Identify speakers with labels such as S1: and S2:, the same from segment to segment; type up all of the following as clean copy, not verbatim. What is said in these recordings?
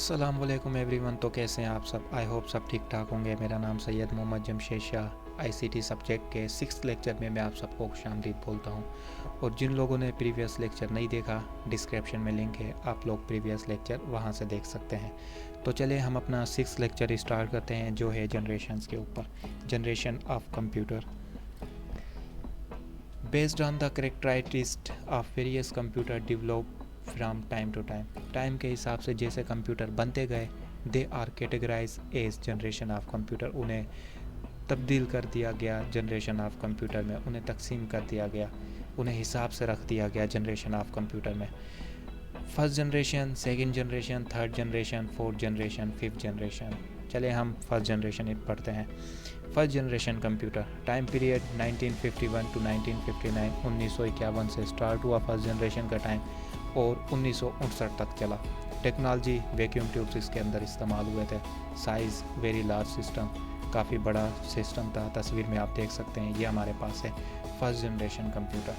S1: अस्सलामुअलैकुम एवरीवन। तो कैसे हैं आप सब? आई होप सब ठीक ठाक होंगे। मेरा नाम सैयद मोहम्मद जमशेद शाह। आईसीटी सब्जेक्ट के 6th लेक्चर में मैं आप सबको खुशामदीद बोलता हूं। और जिन लोगों ने प्रीवियस लेक्चर नहीं देखा, डिस्क्रिप्शन में लिंक है, आप लोग प्रीवियस लेक्चर वहां से देख सकते हैं। तो चलिए हम अपना 6th लेक्चर स्टार्ट करते हैं, जो है जनरेशन्स के ऊपर। Generation of computer based on the characteristics of various computer develop from time to time. Time के हिसाब से जैसे कंप्यूटर बनते गए, they are categorize as generation of computer. उन्हें तब्दील कर दिया गया जनरेशन ऑफ कंप्यूटर में, उन्हें तकसीम कर दिया गया, उन्हें हिसाब से रख दिया गया जनरेशन ऑफ कंप्यूटर में। First generation, second generation, third generation, fourth generation, fifth generation. चले हम फर्स्ट जनरेशन पढ़ते हैं। First generation computer time period 1951 to 1959, 1951 से स्टार्ट हुआ फर्स्ट जनरेशन का टाइम और 1959 तक चला। टेक्नोलॉजी वैक्यूम ट्यूब्स इसके अंदर इस्तेमाल हुए थे। साइज़ वेरी लार्ज सिस्टम, काफ़ी बड़ा सिस्टम था। तस्वीर में आप देख सकते हैं, ये हमारे पास है फर्स्ट जनरेशन कंप्यूटर।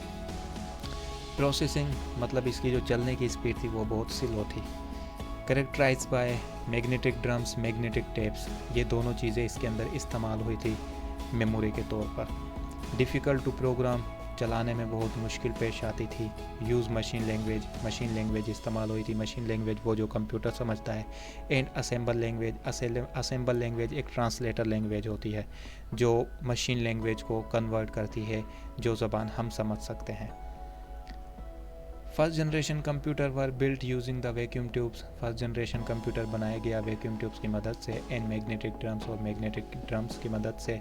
S1: प्रोसेसिंग मतलब इसकी जो चलने की स्पीड थी वो बहुत स्लो थी। Characterize by magnetic drums, magnetic tapes, ये दोनों चीज़ें इसके अंदर इस्तेमाल हुई थी मेमोरी के तौर पर। डिफ़िकल्ट टू प्रोग्राम, चलाने में बहुत मुश्किल पेश आती थी। Use machine language, machine language इस्तेमाल हुई थी। मशीन लैंग्वेज वो जो कंप्यूटर समझता है। And assemble language, assemble language एक ट्रांसलेटर लैंग्वेज होती है जो मशीन लैंग्वेज को कन्वर्ट करती है, जो ज़बान हम समझ सकते हैं। First generation computer were built using the vacuum tubes. First generation computer बनाया गया वैक्यूम ट्यूब्स की मदद से, एंड मैग्नेटिक ड्रम्स, और मैग्नेटिक ड्रम्स की मदद से।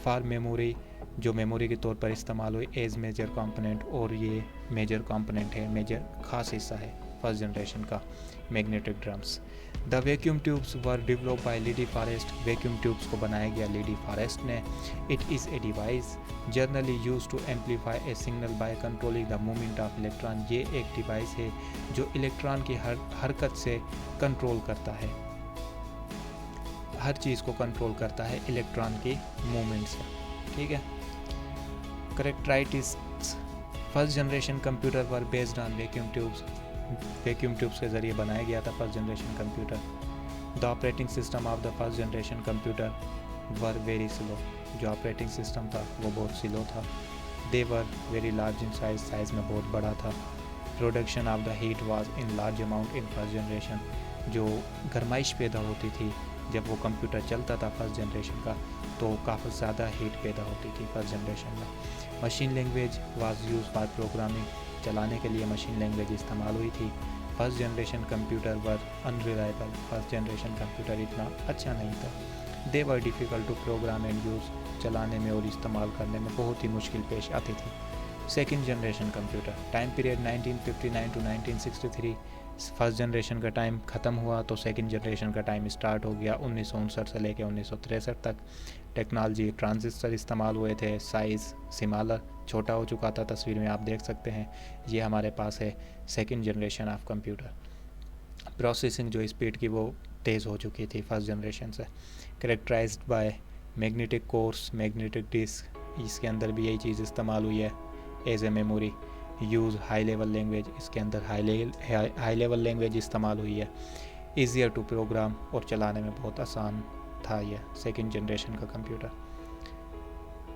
S1: फॉर मेमोरी, जो मेमोरी के तौर पर इस्तेमाल हुई एज मेजर कंपोनेंट, और ये मेजर कंपोनेंट है, मेजर खास हिस्सा है फर्स्ट जनरेशन का magnetic drums. The vacuum tubes were develop by Lee De Forest. Vacuum tubes को बनाया गया लीडी फॉरेस्ट ने। It is a device generally use to amplify a signal by controlling the movement of electron. ये एक device है जो electron की हरकत से कंट्रोल करता है, हर चीज़ को कंट्रोल करता है इलेक्ट्रॉन की मूवमेंट से। ठीक है। Characteristics first generation computer were based on vacuum tubes. Vacuum tubes के ज़रिए बनाया गया था first generation computer. The operating system of the first generation computer were very slow. जो ऑपरेटिंग सिस्टम था वो बहुत स्लो था। They were very large in size, size में बहुत बड़ा था। Production of the heat was in large amount in first generation. जो गरमाइश पैदा होती थी जब वो कंप्यूटर चलता था फर्स्ट जनरेशन का, तो काफ़ी ज़्यादा हीट पैदा होती थी फर्स्ट जनरेशन में। Machine language was use for programming. चलाने के लिए मशीन लैंग्वेज इस्तेमाल हुई थी। First generation computer were unreliable. First generation computer इतना अच्छा नहीं था। They were difficult to program and use. चलाने में और इस्तेमाल करने में बहुत ही मुश्किल पेश आती थी। Second generation computer time period 1959 to 1963। First generation का टाइम ख़त्म हुआ तो सेकंड जनरेशन का टाइम स्टार्ट हो गया 1959 से लेकर 1963 तक। टेक्नोलॉजी ट्रांजिस्टर इस्तेमाल हुए थे। साइज़ सिमालर, छोटा हो चुका था। तस्वीर में आप देख सकते हैं, ये हमारे पास है second generation of computer. Processing जो स्पीड की वो तेज़ हो चुकी थी फर्स्ट जनरेशन से। Characterized by magnetic cores, magnetic disk, इसके अंदर भी यही चीज़ इस्तेमाल हुई है as a memory. Use high level language, इसके अंदर हाई लेवल लैंग्वेज इस्तेमाल हुई है। ईजियर टू प्रोग्राम, और चलाने में बहुत आसान था यह सेकंड जनरेशन का computer.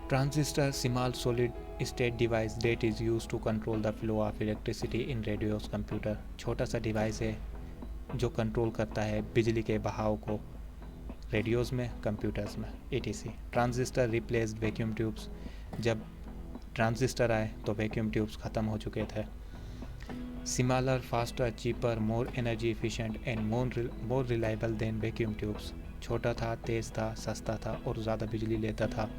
S1: Transistor small solid state device that is use to control the flow of electricity in radios computer. छोटा सा डिवाइस है जो कंट्रोल करता है बिजली के बहाव को रेडियोस में, कंप्यूटर्स में, etc। Transistor replaced vacuum tubes. जब ट्रांजिस्टर आए तो वैक्यूम ट्यूब्स ख़त्म हो चुके थे। Similar, faster, cheaper, more energy efficient and more reliable then vacuum tubes. छोटा था, तेज़ था, सस्ता था और ज़्यादा बिजली लेता था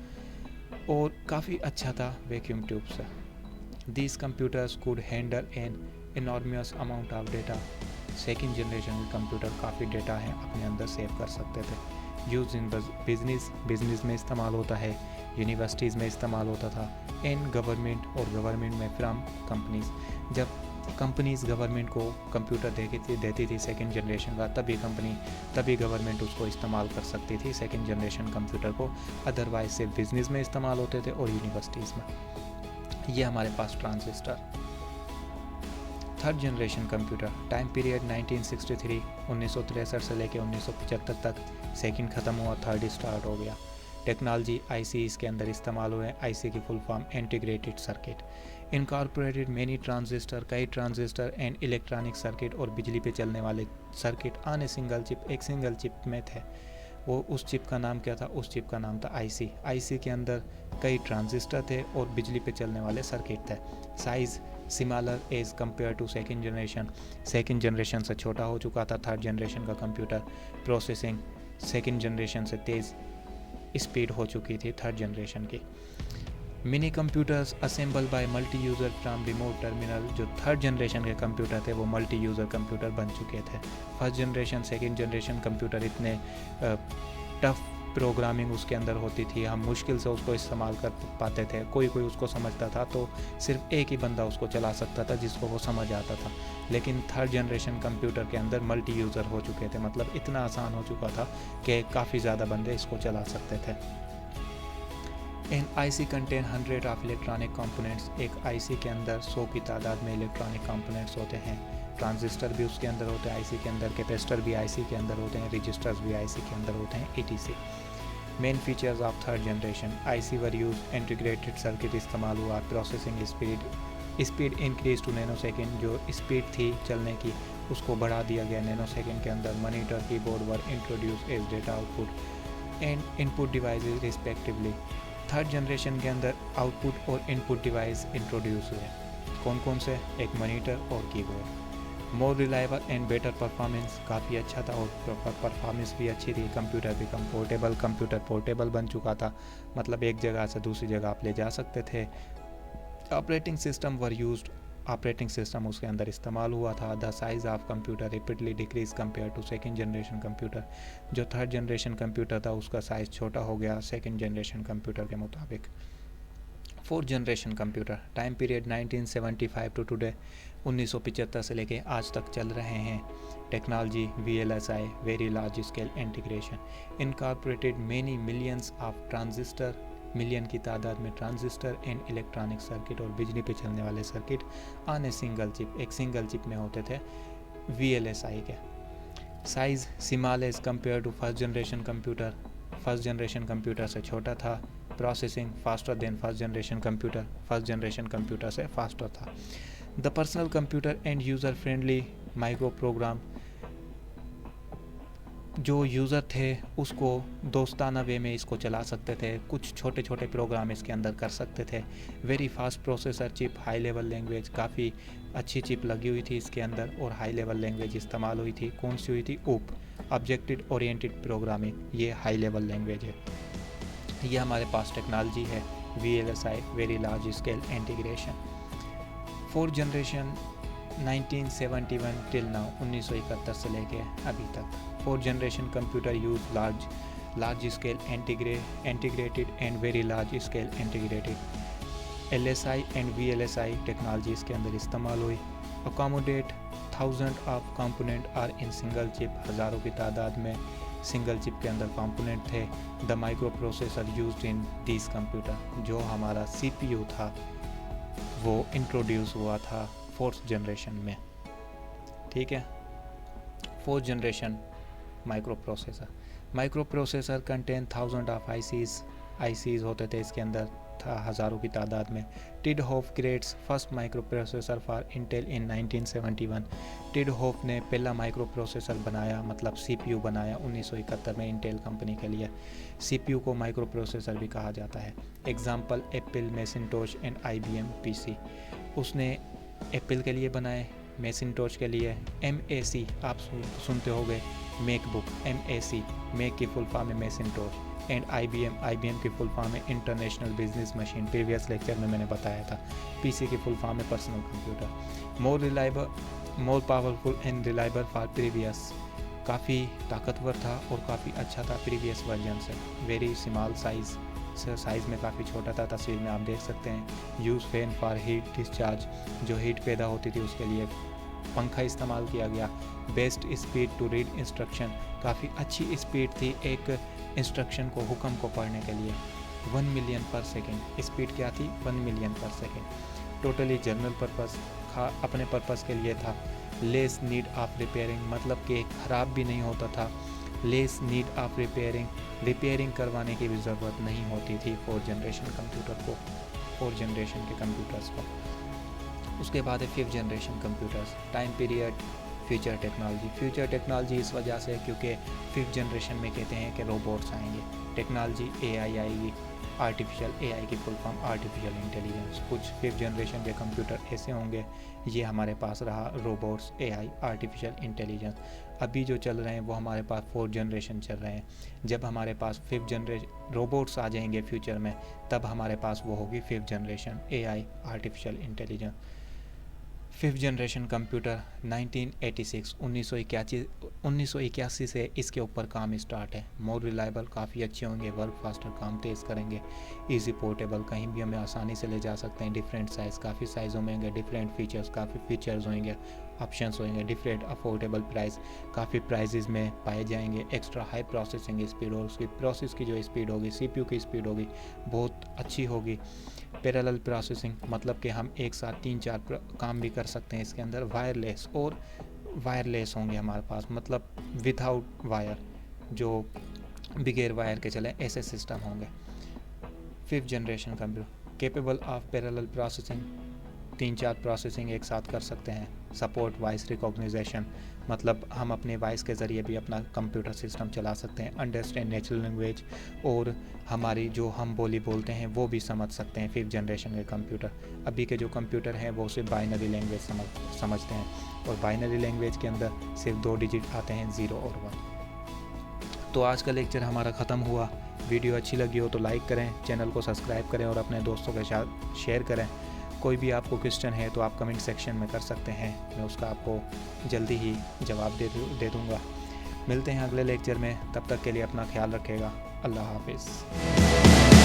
S1: और काफ़ी अच्छा था वैक्यूम ट्यूब्स से। These computers could handle an enormous amount of data. Second generation के कंप्यूटर काफ़ी डेटा है अपने अंदर सेव कर सकते थे। यूज इन बिजनेस में इस्तेमाल होता है, यूनिवर्सिटीज़ में इस्तेमाल होता था, एंड गवर्नमेंट, और गवर्नमेंट में फ्रॉम कंपनीज। जब कंपनीज गवर्नमेंट को कंप्यूटर देती थी सेकंड जनरेशन का, तभी गवर्नमेंट उसको इस्तेमाल कर सकती थी सेकंड जनरेशन कंप्यूटर को। अदरवाइज सिर्फ बिजनेस में इस्तेमाल होते थे और यूनिवर्सिटीज़ में। ये हमारे पास transistor. Third generation computer, time period 1963 1963 से लेकर 1975 तक, सेकंड ख़त्म हुआ, थर्ड स्टार्ट हो गया। टेक्नोलॉजी आईसी इसके अंदर इस्तेमाल हुए। आईसी की full form integrated circuit. Incorporated many transistor, कई ट्रांजिस्टर एंड इलेक्ट्रॉनिक सर्किट और बिजली पे चलने वाले circuit on a single chip, एक सिंगल चिप में थे। वो उस चिप का नाम क्या था? उस चिप का नाम था आईसी। आईसी के अंदर कई ट्रांजिस्टर थे और बिजली पे चलने वाले सर्किट थे। Size similar as compare to second generation, second generation से छोटा हो चुका था थर्ड जनरेशन का कंप्यूटर। प्रोसेसिंग सेकंड जनरेशन से तेज़ स्पीड हो चुकी थी थर्ड जनरेशन की। Mini computers assemble by multi user from remote terminal, जो थर्ड जनरेशन के कंप्यूटर थे वो मल्टी यूज़र कंप्यूटर बन चुके थे। First generation second generation computer इतने टफ प्रोग्रामिंग उसके अंदर होती थी, हम मुश्किल से उसको इस्तेमाल कर पाते थे। कोई उसको समझता था तो सिर्फ एक ही बंदा उसको चला सकता था जिसको वो समझ आता था। लेकिन थर्ड जनरेशन कंप्यूटर के अंदर मल्टी यूज़र हो चुके थे, मतलब इतना आसान हो चुका था कि काफ़ी ज़्यादा बंदे इसको चला सकते थे। In IC contain 100 of electronic components, एक आईसी के अंदर 100 की तादाद में इलेक्ट्रॉनिक कंपोनेंट्स होते हैं। ट्रांजिस्टर भी उसके अंदर होते हैं आईसी के अंदर, कैपेसिटर भी आईसी के अंदर होते हैं, रजिस्टर्स भी आईसी के अंदर होते हैं, etc। Main features of third generation, IC were use, integrated circuit इस्तेमाल हुआ। Processing speed increase to nanosecond, जो स्पीड थी चलने की उसको बढ़ा दिया गया नैनो सेकेंड के अंदर। Monitor keyboard were introduce as data output and input devices respectively. Third generation के अंदर आउटपुट और इनपुट डिवाइस इंट्रोड्यूस हुए। कौन कौन से? एक मॉनिटर और keyboard. More reliable and better performance, काफ़ी अच्छा था और परफॉर्मेंस भी अच्छी थी। कंप्यूटर भी पोर्टेबल, कंप्यूटर पोर्टेबल बन चुका था, मतलब एक जगह से दूसरी जगह आप ले जा सकते थे। Operating system were used, operating system उसके अंदर इस्तेमाल हुआ था। The size of computer rapidly decrease compare to second generation computer, जो थर्ड जनरेशन कंप्यूटर था उसका साइज़ छोटा हो गया सेकंड जनरेशन कंप्यूटर के मुताबिक। Fourth generation computer, time period 1975 to today, 1975 से लेके आज तक चल रहे हैं। Technology VLSI, very large scale integration. Incorporated many millions of transistor, million की तादाद में ट्रांजिस्टर एंड इलेक्ट्रॉनिक सर्किट और बिजली पे चलने वाले circuit on a single chip, एक सिंगल चिप में होते थे VLSI के। Size small as compare to first generation computer, first generation computer से छोटा था। Processing faster than first generation computer, first generation computer से फास्टर था। The personal computer and user friendly micro program, जो यूज़र थे उसको दोस्ताना वे में इसको चला सकते थे, कुछ छोटे छोटे प्रोग्राम इसके अंदर कर सकते थे। Very fast processor chip, high level language, काफ़ी अच्छी चिप लगी हुई थी इसके अंदर और हाई लेवल लैंग्वेज इस्तेमाल हुई थी। कौन सी हुई थी? OOP, ऑब्जेक्टिव ओरिएंटेड प्रोग्रामिंग, ये हाई लेवल लैंग्वेज है। ये हमारे पास टेक्नोलॉजी है VLSI, very large scale integration. Fourth generation 1971 till now, 1971 से लेके अभी तक। Fourth generation computer use large scale integrated and very large scale integrated. LSI and VLSI technology इसके अंदर इस्तेमाल हुई। Accommodate 1000 of component are in single chip, हज़ारों की तादाद में सिंगल चिप के अंदर कंपोनेंट थे। The micro processor used in this computer, जो हमारा CPU था वो इंट्रोड्यूस हुआ था फोर्थ जनरेशन में। ठीक है, fourth generation micro processor contain 1000 of ICs होते थे इसके अंदर था हज़ारों की तादाद में। Ted Hoff creates first micro processor for Intel in 1971, Ted Hoff ने पहला माइक्रो प्रोसेसर बनाया, मतलब CPU बनाया 1971 में इंटेल कंपनी के लिए। CPU को माइक्रो प्रोसेसर भी कहा जाता है। Example Apple, Macintosh and IBM PC, उसने एप्पल के लिए बनाए, मैकिन्टोश के लिए। MAC आप सुनते होंगे, मैकबुक, MAC, मैक की फुल फॉर्म है मैकिन्टोश, एंड IBM की फुल फॉर्म है international business machine, previous lecture में मैंने बताया था। PC की फुल फॉर्म है personal computer. More powerful and reliable for previous, काफ़ी ताकतवर था और काफ़ी अच्छा था प्रीवियस वर्जन से। वेरी स्मॉल साइज़ में काफ़ी छोटा था, तस्वीर में आप देख सकते हैं। Use fan for heat discharge, जो हीट पैदा होती थी उसके लिए पंखा इस्तेमाल किया गया। Best speed to read instruction, काफ़ी अच्छी स्पीड थी एक इंस्ट्रक्शन को, हुक्म को पढ़ने के लिए। 1 मिलियन पर सेकेंड, स्पीड क्या थी? 1 मिलियन पर सेकेंड। टोटली जनरल पर्पस, अपने पर्पस के लिए था। लेस नीड ऑफ रिपेयरिंग, मतलब कि ख़राब भी नहीं होता था। लेस नीड ऑफ रिपेयरिंग करवाने की भी ज़रूरत नहीं होती थी 4th जनरेशन कंप्यूटर को, 4th जनरेशन के कंप्यूटर्स को। उसके बाद है 5th generation computers. Time period future technology. Future technology इस वजह से क्योंकि 5th जनरेशन में कहते हैं कि रोबोट्स आएंगे, टेक्नोलॉजी AI आएगी। आर्टिफिशियल AI की फुल फॉर्म आर्टिफिशियल इंटेलिजेंस। कुछ 5th जनरेशन के कंप्यूटर ऐसे होंगे, ये हमारे पास रहा रोबोट्स, AI, आर्टिफिशियल इंटेलिजेंस। अभी जो चल रहे हैं वो हमारे पास 4th जनरेशन चल रहे हैं। जब हमारे पास 5th जनरेशन रोबोट्स आ जाएंगे फ्यूचर में, तब हमारे पास वो होगी 5th generation AI, artificial intelligence. 5th generation computer 1986 1981 से इसके ऊपर काम स्टार्ट है। मोर रिलायबल, काफ़ी अच्छे होंगे, वर्क फास्टर, काम तेज़ करेंगे, इजी पोर्टेबल, कहीं भी हमें आसानी से ले जा सकते हैं, डिफरेंट साइज़, काफ़ी साइज़ों में होंगे, डिफरेंट फीचर्स, काफ़ी फीचर्स होंगे, ऑप्शंस होंगे, डिफरेंट अफोर्डेबल प्राइस, काफ़ी प्राइजेज़ में पाए जाएंगे। एक्स्ट्रा हाई प्रोसेसिंग स्पीड और उसकी प्रोसेस की जो स्पीड होगी, CPU की स्पीड होगी, बहुत अच्छी होगी। पैरेलल प्रोसेसिंग, मतलब कि हम एक साथ 3-4 काम भी कर सकते हैं इसके अंदर। वायरलेस होंगे हमारे पास, मतलब विदाउट वायर, जो बगैर वायर के चले, ऐसे सिस्टम होंगे। 5th generation computer capable of parallel processing, 3-4 processing एक साथ कर सकते हैं। सपोर्ट वॉइस रिकॉग्निजेशन, मतलब हम अपने वॉइस के ज़रिए भी अपना कंप्यूटर सिस्टम चला सकते हैं। अंडरस्टैंड नेचुरल लैंग्वेज, और हमारी जो हम बोली बोलते हैं वो भी समझ सकते हैं 5th जनरेशन के कंप्यूटर। अभी के जो कंप्यूटर हैं वो सिर्फ बाइनरी लैंग्वेज समझते हैं, और बाइनरी लैंग्वेज के अंदर सिर्फ 2 डिजिट आते हैं, 0 और 1। तो आज का लेक्चर हमारा ख़त्म हुआ। वीडियो अच्छी लगी हो तो लाइक करें, चैनल को सब्सक्राइब करें और अपने दोस्तों के साथ शेयर करें। कोई भी आपको क्वेश्चन है तो आप कमेंट सेक्शन में कर सकते हैं, मैं उसका आपको जल्दी ही जवाब दे दूँगा। मिलते हैं अगले लेक्चर में, तब तक के लिए अपना ख्याल रखिएगा। अल्लाह हाफिज़।